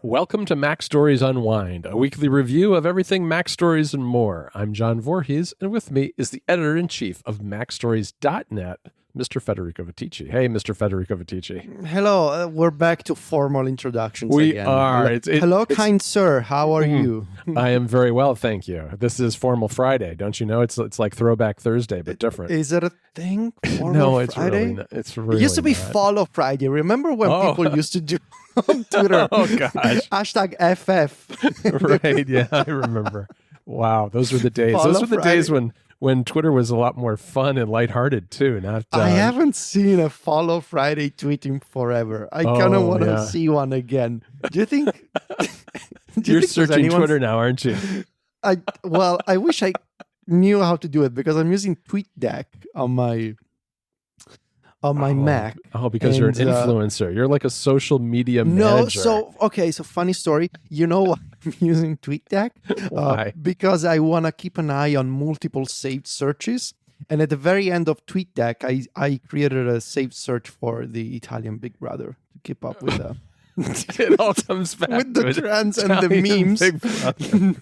Welcome to MacStories Unwind, a weekly review of everything MacStories and more. I'm John Voorhees, and with me is the editor-in-chief of MacStories.net, Mr. Federico Viticci. Hey, Mr. Federico Viticci. Hello, we're back to formal introductions We again. are. Hello, kind sir. How are you? I am very well, thank you. This is Formal Friday, don't you know? It's like Throwback Thursday, but different. Is it a thing? No, it's Friday? really not. It's really It used to be not. Follow Friday. Remember when people used to do on Twitter? Oh, gosh. Hashtag FF. Right, yeah, I remember. Wow, those were the days. Follow Those were the Friday. days when Twitter was a lot more fun and lighthearted, too. Not I haven't seen a Follow Friday tweeting forever. I kind of want to see one again. Do you think... You're searching Twitter now, aren't you? I wish I knew how to do it because I'm using TweetDeck on my Mac. Oh, because you're an influencer. You're like a social media manager. So funny story. You know why I'm using TweetDeck? Why? Because I want to keep an eye on multiple saved searches. And at the very end of TweetDeck, I created a saved search for the Italian Big Brother to keep up with the... It all comes back with the to trends and the Italian memes. Big Brother.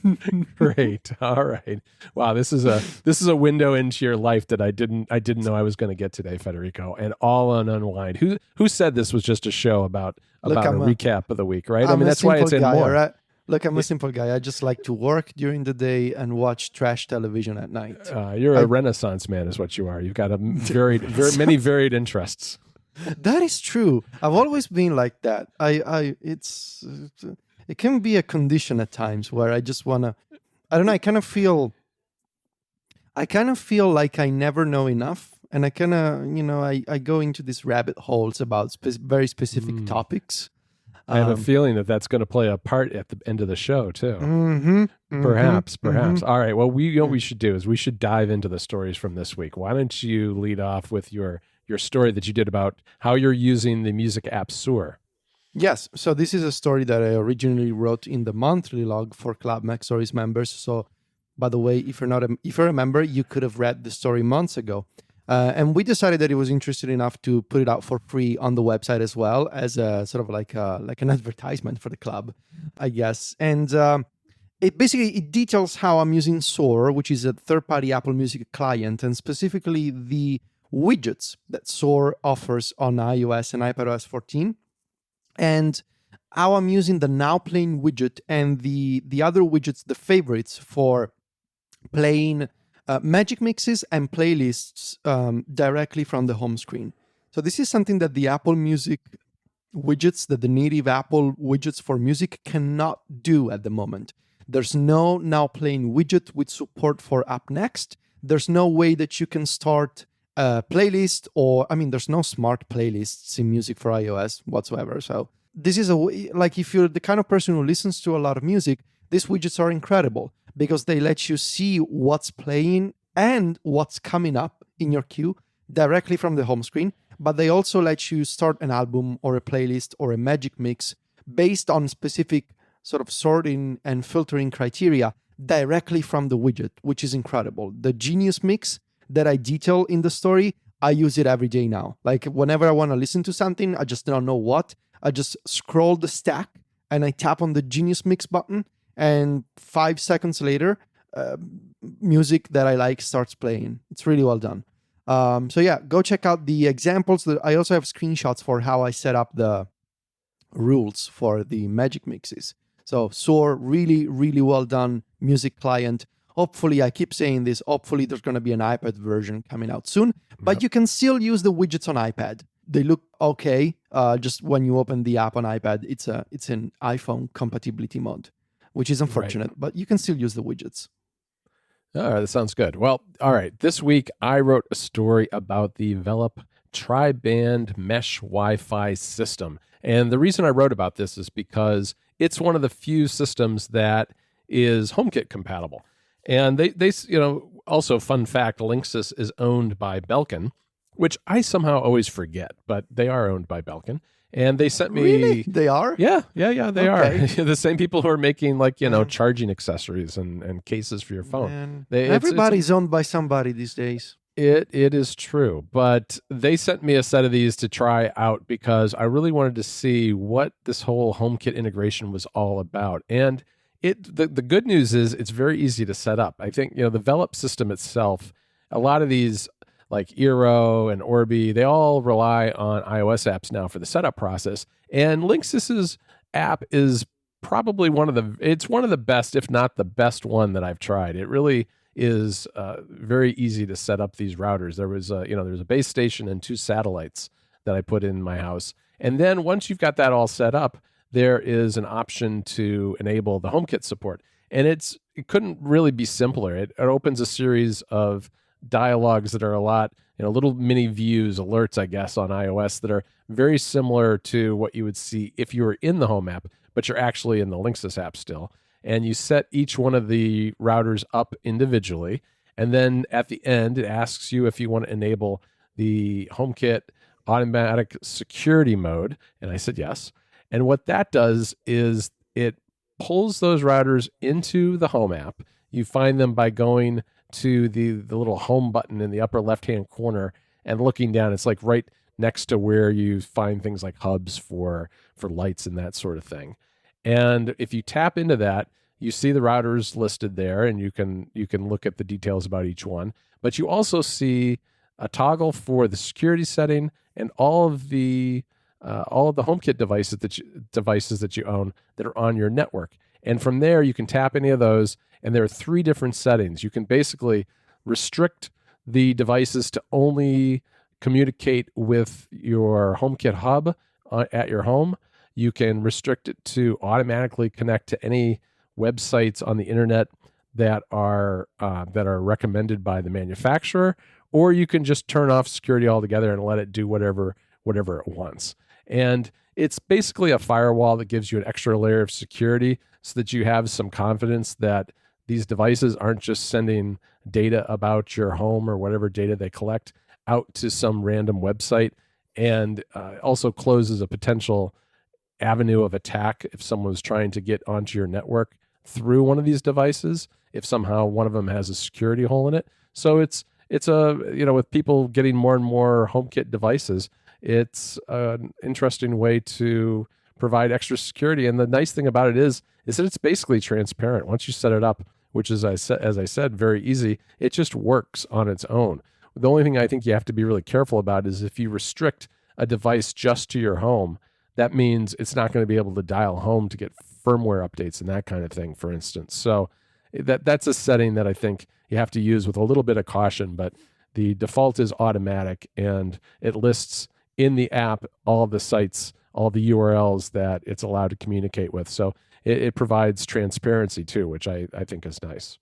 Great. All right. Wow. This is a window into your life that I didn't know I was going to get today, Federico. And all on Unwind. Who said this was just a show about a recap of the week, right? I mean, that's why it's in more. Right? Look, I'm a simple guy. I just like to work during the day and watch trash television at night. You're a Renaissance man, is what you are. You've got a very many varied interests. That is true. I've always been like that. It can be a condition at times where I just wanna. I don't know. I kind of feel like I never know enough, and I kind of, I go into these rabbit holes about very specific topics. I have a feeling that's going to play a part at the end of the show too. Perhaps. All right. Well, what we should do is we should dive into the stories from this week. Why don't you lead off with your story that you did about how you're using the music app Sur? Yes. So this is a story that I originally wrote in the monthly log for Club MacStories members. So, by the way, if you're a member, you could have read the story months ago. And we decided that it was interesting enough to put it out for free on the website as well as a sort of like an advertisement for the club, I guess. And it details how I'm using Sur, which is a third-party Apple Music client, and specifically the widgets that Sur offers on iOS and iPadOS 14, and how I'm using the Now Playing widget and the other widgets, the favorites, for playing magic mixes and playlists directly from the home screen. So this is something that the Apple Music widgets, that the native Apple widgets for music cannot do at the moment. There's no Now Playing widget with support for Up Next. There's no way that you can start a playlist, there's no smart playlists in music for iOS whatsoever. So this is if you're the kind of person who listens to a lot of music, these widgets are incredible because they let you see what's playing and what's coming up in your queue directly from the home screen. But they also let you start an album or a playlist or a magic mix based on specific sort of sorting and filtering criteria directly from the widget, which is incredible. The Genius Mix that I detail in the story, I use it every day now. Like whenever I want to listen to something, I just don't know what, I just scroll the stack and I tap on the Genius Mix button, and 5 seconds later, music that I like starts playing. It's really well done. So yeah, go check out the examples. I also have screenshots for how I set up the rules for the magic mixes. So Sur, really, really well done music client. Hopefully, I keep saying this, hopefully there's going to be an iPad version coming out soon, but you can still use the widgets on iPad. They look okay. Just when you open the app on iPad, it's in iPhone compatibility mode, which is unfortunate, but you can still use the widgets. All right, that sounds good. Well, all right. This week, I wrote a story about the Velop tri-band mesh Wi-Fi system. And the reason I wrote about this is because it's one of the few systems that is HomeKit compatible. And they also, fun fact, Linksys is owned by Belkin, which I somehow always forget, but they are owned by Belkin. And they sent me... Really? They are? Yeah, they are. The same people who are making, charging accessories and cases for your phone. Everybody's owned by somebody these days. It is true, but they sent me a set of these to try out because I really wanted to see what this whole HomeKit integration was all about. And the good news is it's very easy to set up. I think, the Velop system itself, a lot of these like Eero and Orbi, they all rely on iOS apps now for the setup process. And Linksys's app is probably one of the best, if not the best one that I've tried. It really is very easy to set up these routers. There was there's a base station and 2 satellites that I put in my house. And then once you've got that all set up, there is an option to enable the HomeKit support. And it couldn't really be simpler. It opens a series of dialogues that are a lot, little mini views, alerts, I guess, on iOS that are very similar to what you would see if you were in the Home app, but you're actually in the Linksys app still. And you set each one of the routers up individually. And then at the end, it asks you if you want to enable the HomeKit automatic security mode. And I said yes. And what that does is it pulls those routers into the Home app. You find them by going to the little home button in the upper left-hand corner and looking down. It's like right next to where you find things like hubs for lights and that sort of thing. And if you tap into that, you see the routers listed there, and you can look at the details about each one. But you also see a toggle for the security setting and all of the HomeKit devices that you own that are on your network. And from there, you can tap any of those, and there are 3 different settings. You can basically restrict the devices to only communicate with your HomeKit hub at your home. You can restrict it to automatically connect to any websites on the internet that are recommended by the manufacturer, or you can just turn off security altogether and let it do whatever it wants. And it's basically a firewall that gives you an extra layer of security so that you have some confidence that these devices aren't just sending data about your home or whatever data they collect out to some random website, and also closes a potential avenue of attack if someone was trying to get onto your network through one of these devices, if somehow one of them has a security hole in it. So it's with people getting more and more HomeKit devices, it's an interesting way to provide extra security. And the nice thing about it is that it's basically transparent. Once you set it up, which is, as I said, very easy, it just works on its own. The only thing I think you have to be really careful about is if you restrict a device just to your home, that means it's not going to be able to dial home to get firmware updates and that kind of thing, for instance. So that's a setting that I think you have to use with a little bit of caution, but the default is automatic, and it lists in the app all the sites, all the URLs that it's allowed to communicate with. So it provides transparency too, which I think is nice.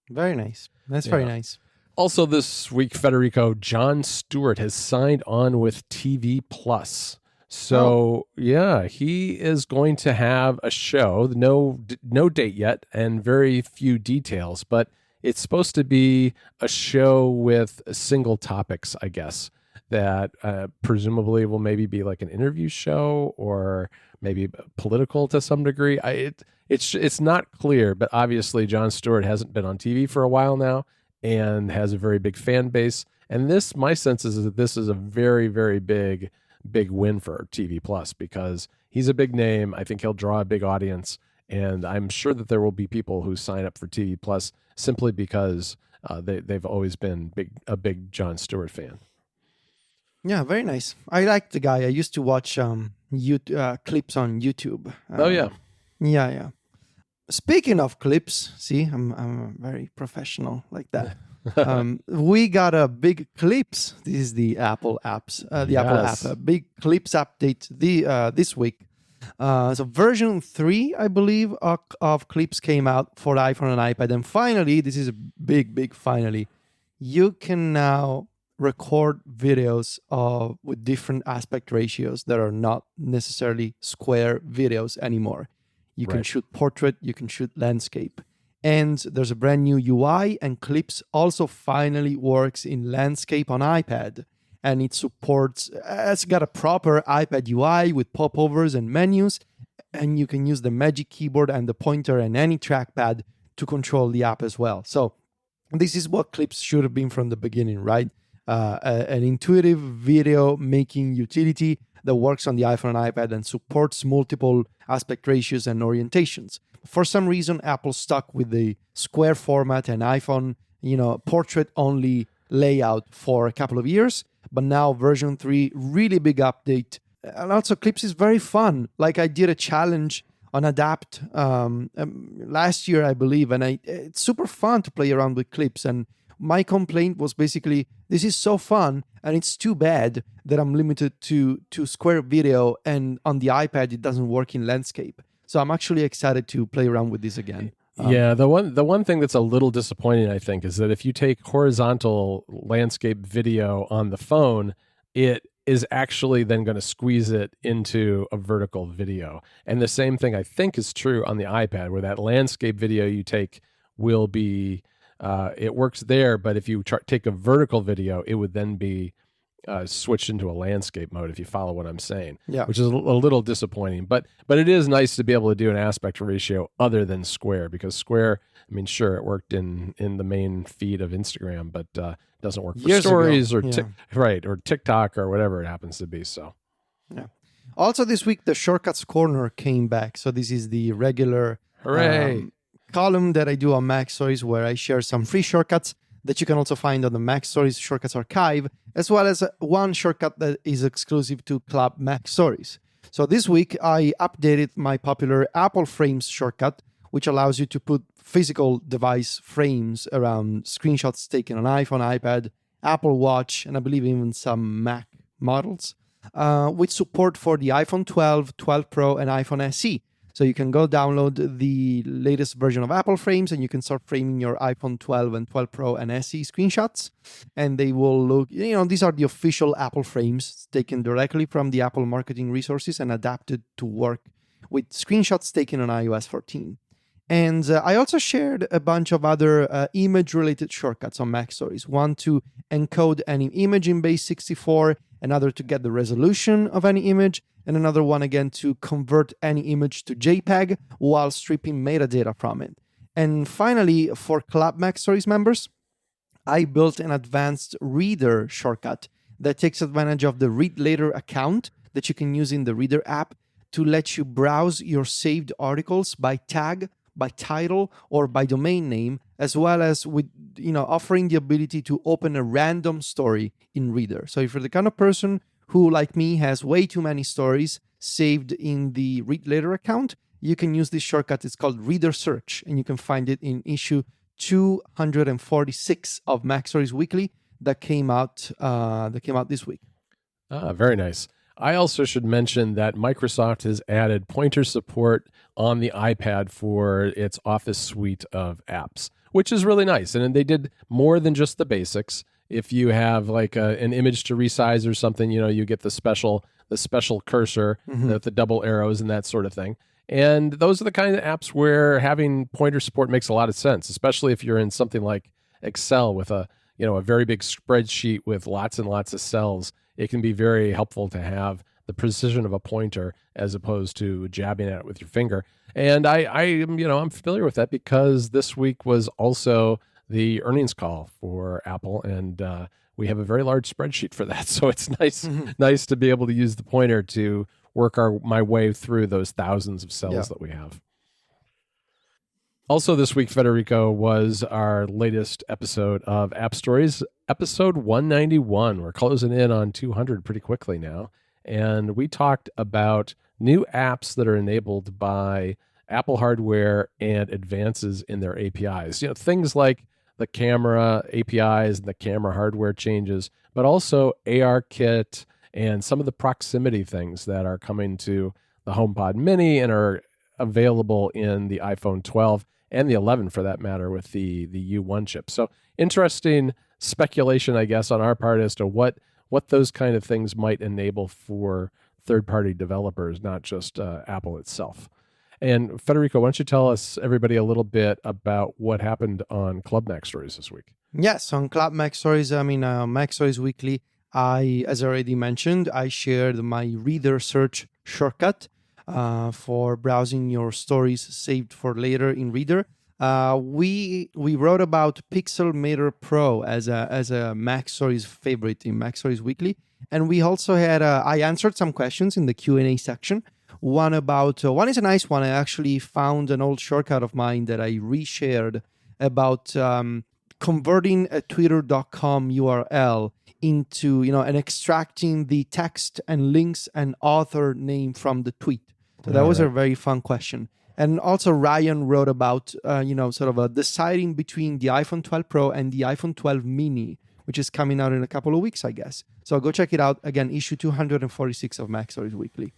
Very nice. That's very nice. Also this week, Federico, Jon Stewart has signed on with TV Plus. So he is going to have a show, no date yet and very few details, but it's supposed to be a show with single topics, I guess, that presumably will maybe be like an interview show or maybe political to some degree. It's not clear, but obviously Jon Stewart hasn't been on TV for a while now and has a very big fan base. And my sense is that this is a very, very big win for TV Plus because he's a big name. I think he'll draw a big audience, and I'm sure that there will be people who sign up for TV Plus simply because they've always been a big Jon Stewart fan. Yeah, very nice. I like the guy. I used to watch clips on YouTube. Yeah. Speaking of clips, see, I'm very professional like that. We got a big clips. This is the Apple apps, Apple app, a big clips update this week. So version 3, I believe, of clips came out for iPhone and iPad. And finally, this is a big finally, you can now record videos with different aspect ratios that are not necessarily square videos anymore. You can shoot portrait, you can shoot landscape. And there's a brand new UI, and Clips also finally works in landscape on iPad. And it's got a proper iPad UI with popovers and menus, and you can use the Magic Keyboard and the pointer and any trackpad to control the app as well. So This is what clips should have been from the beginning, right? An intuitive video making utility that works on the iPhone and iPad and supports multiple aspect ratios and orientations. For some reason, Apple stuck with the square format and iPhone, portrait only layout for a couple of years. But now version 3, really big update. And also Clips is very fun. Like I did a challenge on Adapt last year, I believe, and it's super fun to play around with Clips. And my complaint was basically, this is so fun, and it's too bad that I'm limited to Square Video, and on the iPad it doesn't work in landscape. So I'm actually excited to play around with this again. Yeah, the one thing that's a little disappointing, I think, is that if you take horizontal landscape video on the phone, it is actually then going to squeeze it into a vertical video. And the same thing I think is true on the iPad, where that landscape video you take will be, it works there, but if you take a vertical video, it would then be switched into a landscape mode, if you follow what I'm saying, Yeah. which is a little disappointing. But it is nice to be able to do an aspect ratio other than Square, because Square, I mean, sure, it worked in the main feed of Instagram, but doesn't work for Years stories ago, or TikTok or whatever it happens to be. So, yeah. Also, this week the Shortcuts Corner came back. So this is the regular hooray! Column that I do on MacStories, where I share some free shortcuts that you can also find on the MacStories Shortcuts Archive, as well as one shortcut that is exclusive to Club MacStories. So this week, I updated my popular Apple Frames shortcut, which allows you to put physical device frames around screenshots taken on iPhone, iPad, Apple Watch, and I believe even some Mac models, with support for the iPhone 12, 12 Pro, and iPhone SE. So you can go download the latest version of Apple Frames, and you can start framing your iPhone 12 and 12 Pro and SE screenshots. And they will look, these are the official Apple Frames taken directly from the Apple marketing resources and adapted to work with screenshots taken on iOS 14. And I also shared a bunch of other image-related shortcuts on MacStories. One to encode any image in Base64, another to get the resolution of any image, and another one again to convert any image to JPEG while stripping metadata from it. And finally, for Club MacStories members, I built an advanced reader shortcut that takes advantage of the Read Later account that you can use in the Reader app to let you browse your saved articles by tag, by title, or by domain name, as well as with offering the ability to open a random story in Reader. So if you're the kind of person who, like me, has way too many stories saved in the Read Later account, you can use this shortcut. It's called Reader Search, and you can find it in issue 246 of MacStories Weekly that came out this week. Very nice. I also should mention that Microsoft has added pointer support on the iPad for its Office suite of apps, which is really nice. And they did more than just the basics. If you have like an image to resize or something, you get the special cursor, the double arrows and that sort of thing. And those are the kind of apps where having pointer support makes a lot of sense, especially if you're in something like Excel with a very big spreadsheet with lots and lots of cells. It can be very helpful to have the precision of a pointer as opposed to jabbing at it with your finger. And I'm familiar with that because this week was also the earnings call for Apple, and we have a very large spreadsheet for that. So it's nice to be able to use the pointer to work my way through those thousands of cells that we have. Also this week, Federico, was our latest episode of App Stories, episode 191. We're closing in on 200 pretty quickly now. And we talked about new apps that are enabled by Apple hardware and advances in their APIs. Things like the camera APIs and the camera hardware changes, but also ARKit and some of the proximity things that are coming to the HomePod Mini and are available in the iPhone 12 and the 11 for that matter with the U1 chip. So interesting speculation, I guess, on our part as to what those kind of things might enable for third-party developers, not just Apple itself. And Federico, why don't you tell us, everybody, a little bit about what happened on Club MacStories this week? Yes, on Club MacStories, MacStories Weekly, as I already mentioned, I shared my Reader Search shortcut for browsing your stories saved for later in Reader. We wrote about Pixelmator Pro as a MacStories favorite in MacStories Weekly, and we also had I answered some questions in the Q&A section. One is a nice one. I actually found an old shortcut of mine that I reshared about converting a twitter.com URL into, and extracting the text and links and author name from the tweet. So that was a very fun question. And also Ryan wrote about, deciding between the iPhone 12 Pro and the iPhone 12 mini, which is coming out in a couple of weeks, I guess. So go check it out. Again, issue 246 of MacStories Weekly.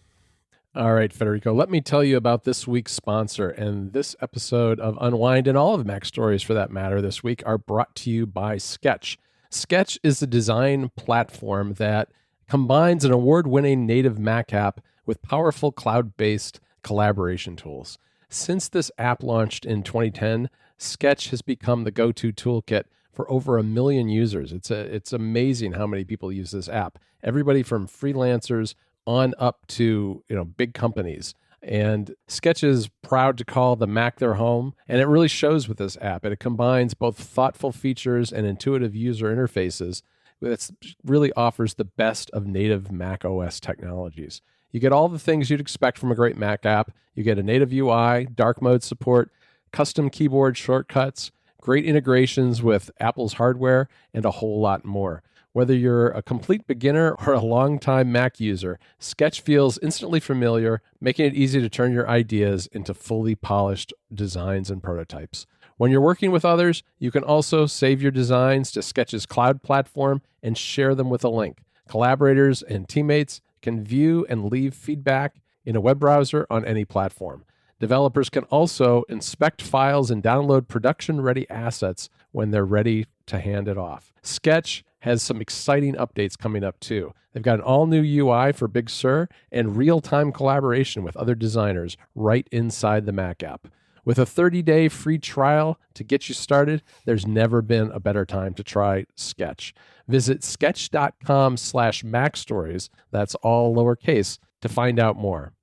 All right, Federico, let me tell you about this week's sponsor. And this episode of Unwind, and all of MacStories for that matter this week, are brought to you by Sketch. Sketch is a design platform that combines an award-winning native Mac app with powerful cloud-based collaboration tools. Since this app launched in 2010, Sketch has become the go-to toolkit for over 1 million users. It's amazing how many people use this app. Everybody from freelancers on up to big companies. And Sketch is proud to call the Mac their home, and it really shows with this app. And it combines both thoughtful features and intuitive user interfaces. It really offers the best of native Mac OS technologies. You get all the things you'd expect from a great Mac app. You get a native UI, dark mode support, custom keyboard shortcuts, great integrations with Apple's hardware, and a whole lot more. Whether you're a complete beginner or a longtime Mac user, Sketch feels instantly familiar, making it easy to turn your ideas into fully polished designs and prototypes. When you're working with others, you can also save your designs to Sketch's cloud platform and share them with a link. Collaborators and teammates can view and leave feedback in a web browser on any platform. Developers can also inspect files and download production-ready assets when they're ready to hand it off. Sketch has some exciting updates coming up too. They've got an all-new UI for Big Sur and real-time collaboration with other designers right inside the Mac app. With a 30-day free trial to get you started, there's never been a better time to try Sketch. Visit sketch.com/MacStories, that's all lowercase, to find out more.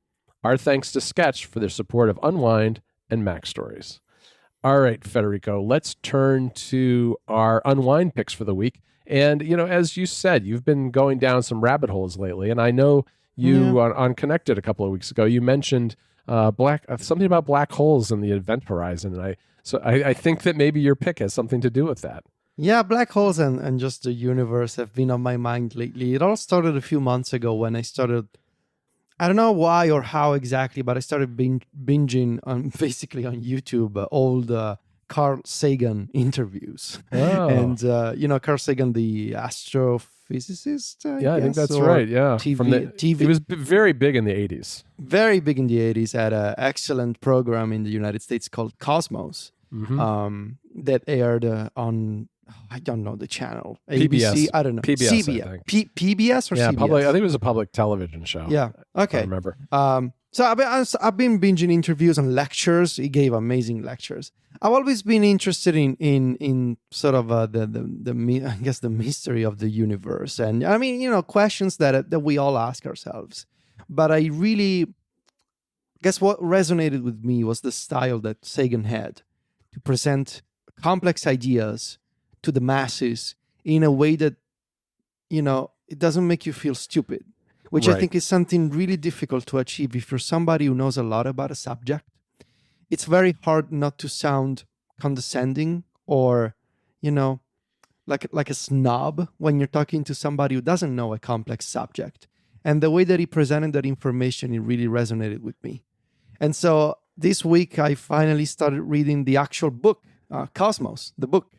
Our thanks to Sketch for their support of Unwind and MacStories. All right, Federico, let's turn to our Unwind picks for the week. And, as you said, you've been going down some rabbit holes lately. And I know you on Connected a couple of weeks ago, you mentioned something about black holes in the event horizon. And I think that maybe your pick has something to do with that. Yeah, black holes and just the universe have been on my mind lately. It all started a few months ago when I started, I don't know why or how exactly, but I started binging on basically on YouTube old Carl Sagan interviews. Oh. And, Carl Sagan, the astrophysicist, I think that's right. Yeah. TV. He was very big in the 80s. Very big in the 80s, had an excellent program in the United States called Cosmos, that aired on, I don't know the channel. PBS. ABC, I don't know. PBS, CBS. I think. PBS or yeah, CBS? public. I think it was a public television show. Yeah. Okay. I remember. So I've been binging interviews and lectures. He gave amazing lectures. I've always been interested in sort of the mystery of the universe, and I mean questions that we all ask ourselves. But I really guess what resonated with me was the style that Sagan had to present complex ideas to the masses in a way that it doesn't make you feel stupid. Which Right. I think is something really difficult to achieve if you're somebody who knows a lot about a subject. It's very hard not to sound condescending or, like a snob when you're talking to somebody who doesn't know a complex subject. And the way that he presented that information, it really resonated with me. And so this week, I finally started reading the actual book, Cosmos, the book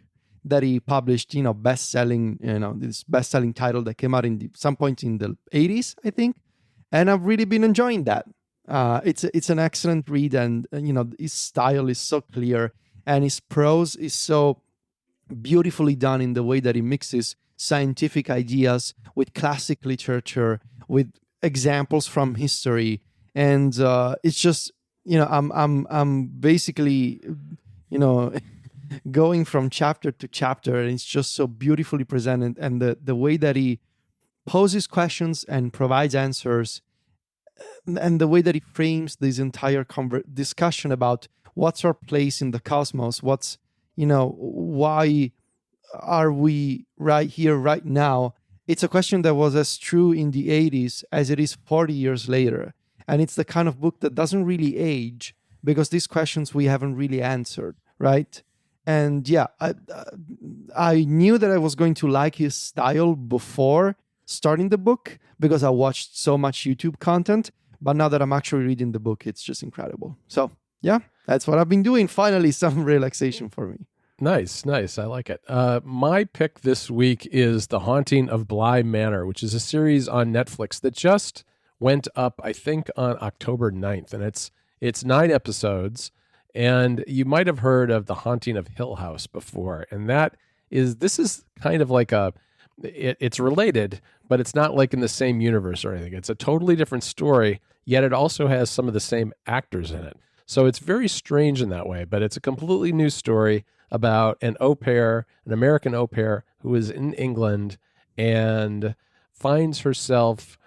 that he published, best-selling, this best-selling title that came out in some point in the 80s, I think. And I've really been enjoying that. It's an excellent read, and his style is so clear, and his prose is so beautifully done in the way that he mixes scientific ideas with classic literature, with examples from history, and it's just I'm basically going from chapter to chapter, and it's just so beautifully presented, and the way that he poses questions and provides answers and the way that he frames this entire discussion about what's our place in the cosmos, what's, why are we right here right now, it's a question that was as true in the 80s as it is 40 years later. And it's the kind of book that doesn't really age, because these questions we haven't really answered, right? And yeah, I knew that I was going to like his style before starting the book, because I watched so much YouTube content. But now that I'm actually reading the book, it's just incredible. So yeah, that's what I've been doing. Finally, some relaxation for me. Nice. I like it. My pick this week is The Haunting of Bly Manor, which is a series on Netflix that just went up, I think, on October 9th. And it's 9 episodes. And you might have heard of The Haunting of Hill House before. And this is kind of like it's related, but it's not like in the same universe or anything. It's a totally different story, yet it also has some of the same actors in it. So it's very strange in that way, but it's a completely new story about an au pair, an American au pair who is in England and finds herself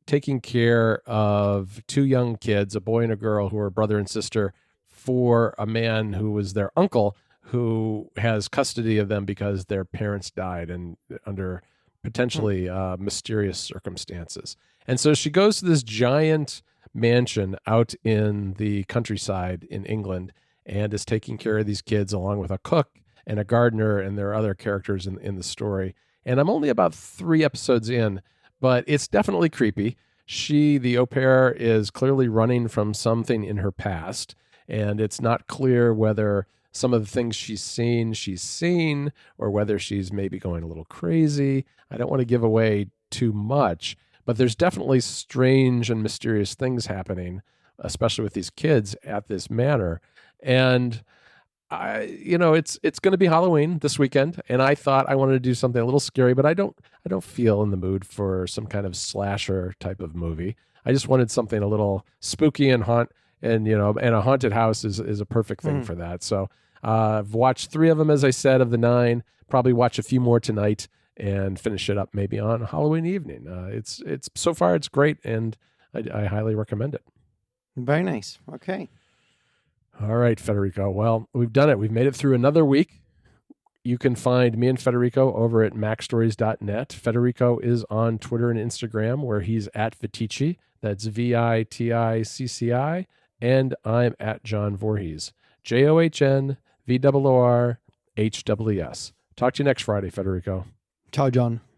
taking care of 2 young kids, a boy and a girl, who are brother and sister, for a man who was their uncle, who has custody of them because their parents died and under potentially mysterious circumstances. And so she goes to this giant mansion out in the countryside in England and is taking care of these kids along with a cook and a gardener, and there are other characters in the story. And I'm only about 3 episodes in, but it's definitely creepy. She, the au pair, is clearly running from something in her past, and it's not clear whether some of the things she's seen, or whether she's maybe going a little crazy. I don't want to give away too much, but there's definitely strange and mysterious things happening, especially with these kids at this manor. And it's going to be Halloween this weekend, and I thought I wanted to do something a little scary, but I don't feel in the mood for some kind of slasher type of movie. I just wanted something a little spooky and and a haunted house is a perfect thing for that. So I've watched 3 of them, as I said, of the 9. Probably watch a few more tonight and finish it up maybe on Halloween evening. It's so far it's great, and I highly recommend it. Very nice. Okay. All right, Federico. Well, we've done it. We've made it through another week. You can find me and Federico over at MacStories.net. Federico is on Twitter and Instagram, where he's at Viticci. That's VITICCI. And I'm at John Voorhees. JOHNVOORHWS. Talk to you next Friday, Federico. Ciao, John.